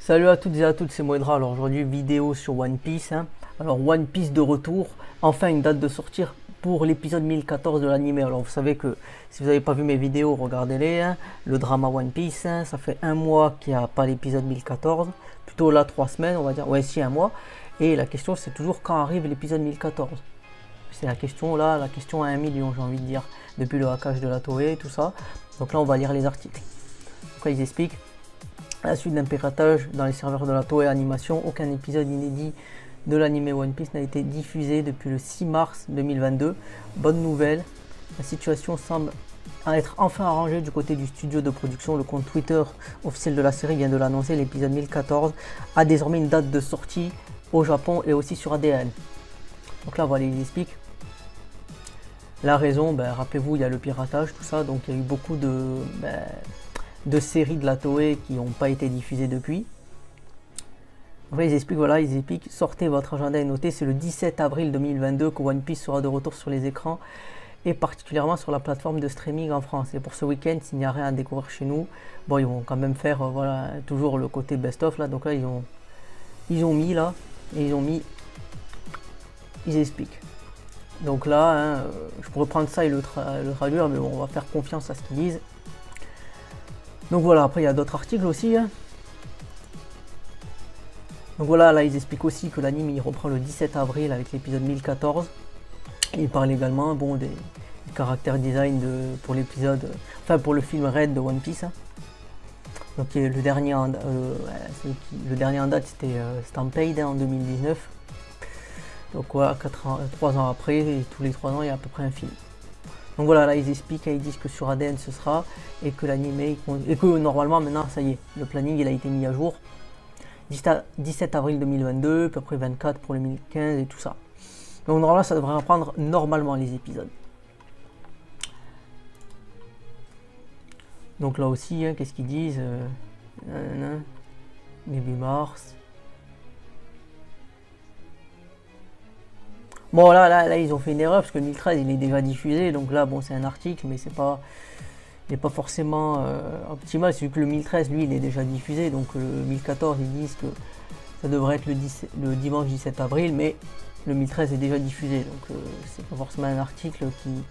Salut à toutes et à tous, c'est Moedra. Alors aujourd'hui, vidéo sur One Piece. Alors One Piece de retour, enfin une date de sortir pour l'épisode 1014 de l'anime. Alors vous savez que si vous n'avez pas vu mes vidéos, regardez-les. Le drama One Piece, ça fait un mois qu'il n'y a pas l'épisode 1014. Plutôt là 3 semaines, on va dire. Ouais, si, un mois. Et la question c'est toujours quand arrive l'épisode 1014. C'est la question là, la question à 1 million, j'ai envie de dire. Depuis le hackage de la Toei, tout ça. Donc là on va lire les articles. Donc là ils expliquent. À la suite d'un piratage dans les serveurs de la Toei Animation, aucun épisode inédit de l'anime One Piece n'a été diffusé depuis le 6 mars 2022. Bonne nouvelle, la situation semble être enfin arrangée du côté du studio de production. Le compte Twitter officiel de la série vient de l'annoncer. L'épisode 1014 a désormais une date de sortie au Japon et aussi sur ADN. Donc là voilà, ils expliquent la raison. Rappelez-vous, il y a le piratage, tout ça, donc il y a eu beaucoup de séries de la Toei qui n'ont pas été diffusées depuis. Enfin, ils expliquent, sortez votre agenda et notez, c'est le 17 avril 2022 que One Piece sera de retour sur les écrans et particulièrement sur la plateforme de streaming en France. Et pour ce week-end, s'il n'y a rien à découvrir chez nous, bon, ils vont quand même faire, voilà, toujours le côté best-of là. Donc là, ils ont mis là, et ils expliquent. Donc là, je pourrais prendre ça et le traduire, mais bon, on va faire confiance à ce qu'ils disent. Donc voilà, après il y a d'autres articles aussi. Donc voilà, là ils expliquent aussi que l'anime il reprend le 17 avril avec l'épisode 1014. Ils parlent également des caractères design pour l'épisode, enfin pour le film Red de One Piece. Donc le dernier en date c'était Stampede en 2019. Donc voilà, 3 ans après, et tous les 3 ans il y a à peu près un film. Donc voilà, là ils expliquent, ils disent que sur ADN ce sera, et que l'anime, et que normalement maintenant ça y est, le planning il a été mis à jour. 17 avril 2022, puis après 24 pour le 2015 et tout ça. Donc normalement ça devrait reprendre normalement les épisodes. Donc là aussi, qu'est-ce qu'ils disent début mars. Bon là ils ont fait une erreur parce que le 1013 il est déjà diffusé, donc là bon c'est un article mais il n'est pas forcément optimal, c'est que le 1013 lui il est déjà diffusé, donc le 1014 ils disent que ça devrait être le dimanche 17 avril, mais le 1013 est déjà diffusé, donc c'est pas forcément un article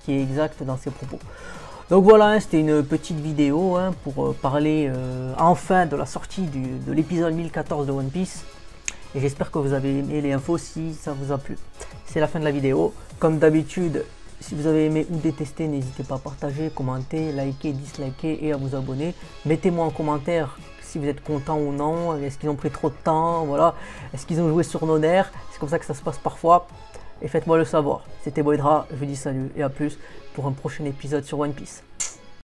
qui est exact dans ses propos. Donc voilà, c'était une petite vidéo pour parler enfin de la sortie de l'épisode 1014 de One Piece. Et j'espère que vous avez aimé les infos si ça vous a plu. C'est la fin de la vidéo. Comme d'habitude, si vous avez aimé ou détesté, n'hésitez pas à partager, commenter, liker, disliker et à vous abonner. Mettez-moi en commentaire si vous êtes content ou non. Est-ce qu'ils ont pris trop de temps? Voilà. Est-ce qu'ils ont joué sur nos nerfs? C'est comme ça que ça se passe parfois. Et faites-moi le savoir. C'était Moedra, je vous dis salut et à plus pour un prochain épisode sur One Piece.